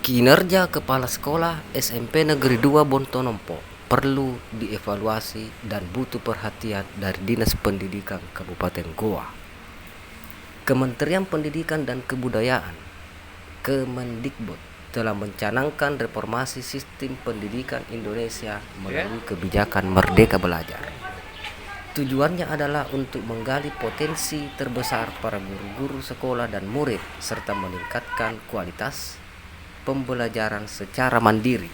Kinerja Kepala Sekolah SMP Negeri 2 Bontonompo perlu dievaluasi dan butuh perhatian dari Dinas Pendidikan Kabupaten Goa. Kementerian Pendidikan dan Kebudayaan Kemendikbud telah mencanangkan reformasi sistem pendidikan Indonesia melalui kebijakan Merdeka Belajar. Tujuannya adalah untuk menggali potensi terbesar para guru-guru sekolah dan murid serta meningkatkan kualitas pembelajaran secara mandiri.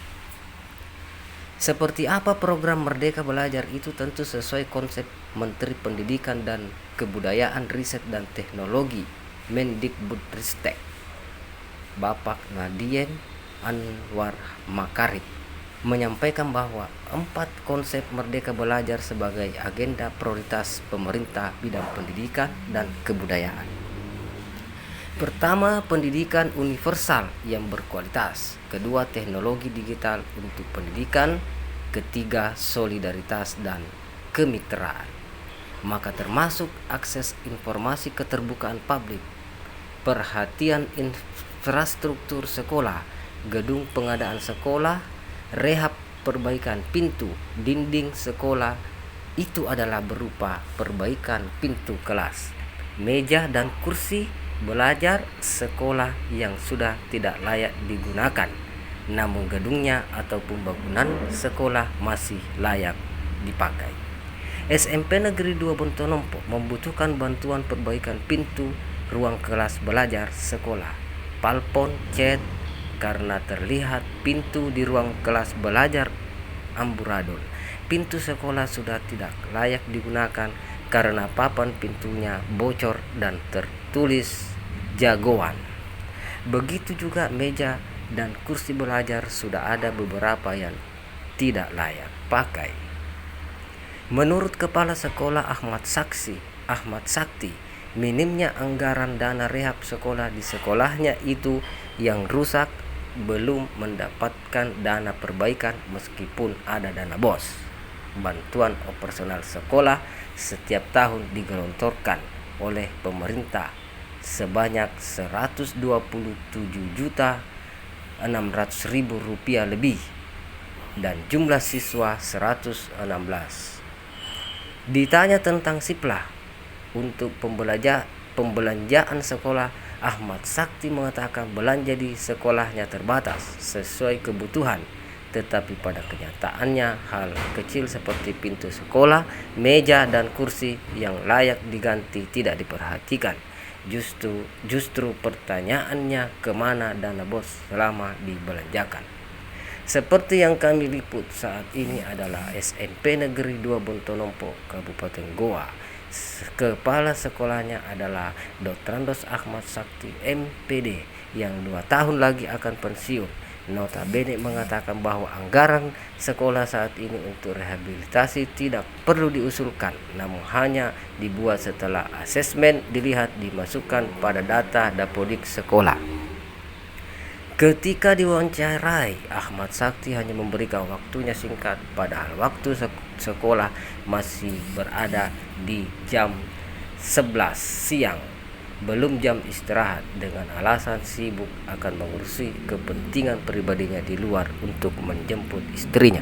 Seperti apa program Merdeka Belajar itu tentu sesuai konsep Menteri Pendidikan dan Kebudayaan, Riset dan Teknologi Mendikbudristek Bapak Nadien Anwar Makarim menyampaikan bahwa 4 konsep Merdeka Belajar sebagai agenda prioritas pemerintah bidang pendidikan dan kebudayaan. Pertama, pendidikan universal yang berkualitas. Kedua, teknologi digital untuk pendidikan. Ketiga, solidaritas dan kemitraan. Maka termasuk akses informasi keterbukaan publik, perhatian infrastruktur sekolah, gedung pengadaan sekolah, rehab perbaikan pintu, dinding sekolah. Itu adalah berupa perbaikan pintu kelas, meja dan kursi belajar sekolah yang sudah tidak layak digunakan, namun gedungnya ataupun bangunan sekolah masih layak dipakai. SMP Negeri 2 Bontonompo membutuhkan bantuan perbaikan pintu ruang kelas belajar sekolah, palpon, cat, karena terlihat pintu di ruang kelas belajar amburadul. Pintu sekolah sudah tidak layak digunakan karena papan pintunya bocor dan tertulis jagoan. Begitu juga meja dan kursi belajar sudah ada beberapa yang tidak layak pakai. Menurut Kepala Sekolah Ahmad Sakti, minimnya anggaran dana rehab sekolah di sekolahnya itu yang rusak belum mendapatkan dana perbaikan meskipun ada dana BOS. Bantuan operasional sekolah setiap tahun digelontorkan oleh pemerintah sebanyak Rp127.600.000 lebih dan jumlah siswa 116. Ditanya tentang Siplah untuk pembelanjaan sekolah, Ahmad Sakti mengatakan belanja di sekolahnya terbatas sesuai kebutuhan, tetapi pada kenyataannya hal kecil seperti pintu sekolah, meja dan kursi yang layak diganti tidak diperhatikan. Justru pertanyaannya kemana dana BOS selama dibelanjakan. Seperti yang kami liput saat ini adalah SMP Negeri 2 Bontonompo, Kabupaten Goa. Kepala sekolahnya adalah Dr. Ahmad Sakti MPD yang 2 tahun lagi akan pensiun. Notabene mengatakan bahwa anggaran sekolah saat ini untuk rehabilitasi tidak perlu diusulkan, namun hanya dibuat setelah asesmen dilihat dimasukkan pada data Dapodik sekolah. Ketika diwawancarai, Ahmad Sakti hanya memberikan waktunya singkat, padahal waktu sekolah masih berada di jam 11 siang, belum jam istirahat, dengan alasan sibuk akan mengurusi kepentingan pribadinya di luar untuk menjemput istrinya.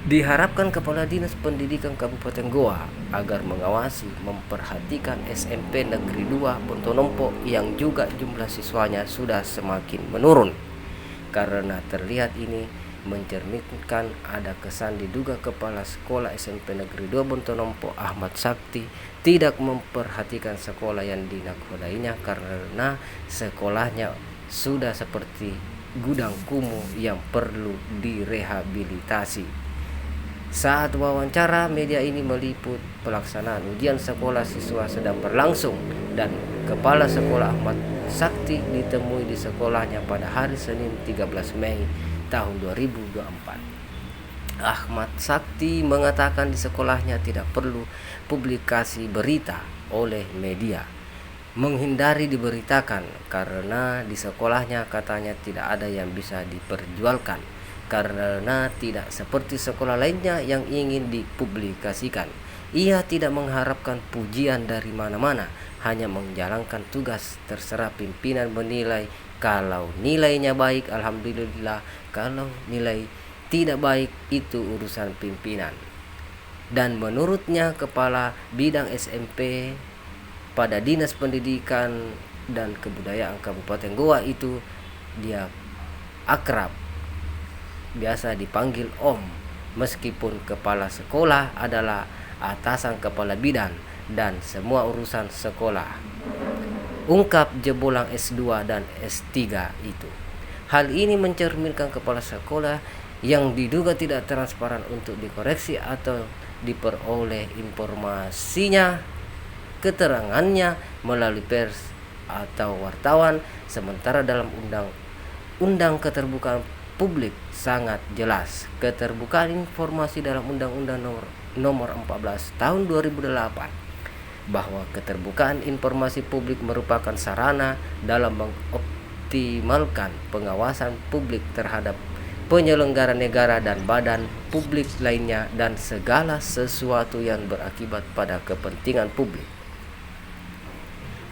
Diharapkan Kepala Dinas Pendidikan Kabupaten Goa agar mengawasi, memperhatikan SMP Negeri 2 Bontonompo yang juga jumlah siswanya sudah semakin menurun. Karena terlihat ini mencerminkan ada kesan diduga Kepala Sekolah SMP Negeri 2 Bontonompo Ahmad Sakti tidak memperhatikan sekolah yang dinakodainya karena sekolahnya sudah seperti gudang kumuh yang perlu direhabilitasi. Saat wawancara, media ini meliput pelaksanaan ujian sekolah siswa sedang berlangsung dan Kepala Sekolah Ahmad Sakti ditemui di sekolahnya pada hari Senin 13 Mei tahun 2024. Ahmad Sakti mengatakan di sekolahnya tidak perlu publikasi berita oleh media, menghindari diberitakan karena di sekolahnya katanya tidak ada yang bisa diperjualkan karena tidak seperti sekolah lainnya yang ingin dipublikasikan. Ia tidak mengharapkan pujian dari mana-mana, hanya menjalankan tugas, terserah pimpinan menilai. Kalau nilainya baik, alhamdulillah. Kalau nilai tidak baik, itu urusan pimpinan. Dan menurutnya Kepala Bidang SMP pada Dinas Pendidikan dan Kebudayaan Kabupaten Goa itu dia akrab, biasa dipanggil Om, meskipun kepala sekolah adalah atasan kepala bidang dan semua urusan sekolah, ungkap jebolang S2 dan S3 itu. Hal ini mencerminkan kepala sekolah yang diduga tidak transparan untuk dikoreksi atau diperoleh informasinya, keterangannya melalui pers atau wartawan, sementara dalam undang-undang keterbukaan publik sangat jelas. Keterbukaan informasi dalam Undang-Undang nomor 14 tahun 2008 bahwa keterbukaan informasi publik merupakan sarana dalam mengoptimalkan pengawasan publik terhadap penyelenggara negara dan badan publik lainnya dan segala sesuatu yang berakibat pada kepentingan publik.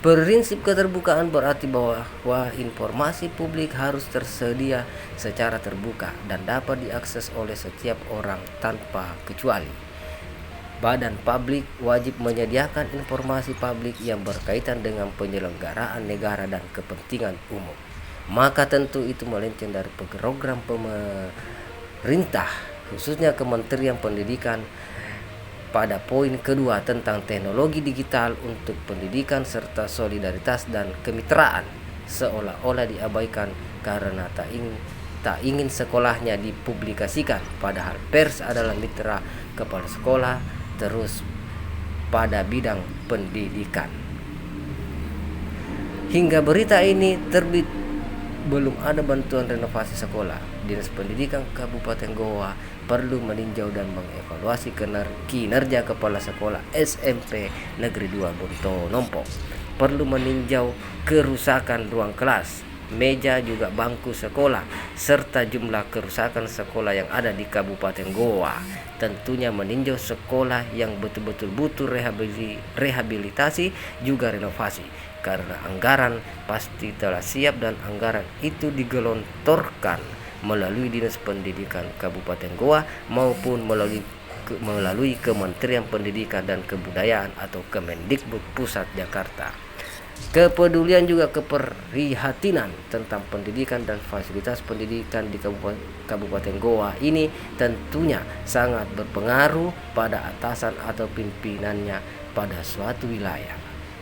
Prinsip keterbukaan berarti bahwa informasi publik harus tersedia secara terbuka dan dapat diakses oleh setiap orang tanpa kecuali. Badan publik wajib menyediakan informasi publik yang berkaitan dengan penyelenggaraan negara dan kepentingan umum. Maka tentu itu melenceng dari program pemerintah, khususnya Kementerian Pendidikan. Pada poin kedua tentang teknologi digital untuk pendidikan serta solidaritas dan kemitraan seolah-olah diabaikan karena tak ingin sekolahnya dipublikasikan, padahal pers adalah mitra kepala sekolah terus pada bidang pendidikan. Hingga berita ini terbit belum ada bantuan renovasi sekolah. Dinas Pendidikan Kabupaten Goa perlu meninjau dan mengevaluasi kinerja kepala sekolah SMP Negeri 2 Bontonompo. Perlu meninjau kerusakan ruang kelas, meja juga bangku sekolah, serta jumlah kerusakan sekolah yang ada di Kabupaten Goa. Tentunya meninjau sekolah yang betul-betul butuh rehabilitasi juga renovasi, karena anggaran pasti telah siap dan anggaran itu digelontorkan melalui Dinas Pendidikan Kabupaten Goa maupun melalui Kementerian Pendidikan dan Kebudayaan atau Kemendikbud Pusat Jakarta. Kepedulian juga keprihatinan tentang pendidikan dan fasilitas pendidikan di Kabupaten Goa ini tentunya sangat berpengaruh pada atasan atau pimpinannya pada suatu wilayah.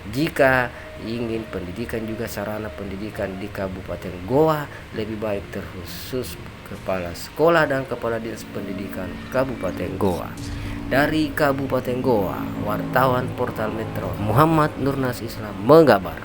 Jika ingin pendidikan juga sarana pendidikan di Kabupaten Goa lebih baik, terkhusus kepala sekolah dan kepala dinas pendidikan Kabupaten Goa. Dari Kabupaten Goa, wartawan Portal Metro Muhammad Nurnas Islam mengabar.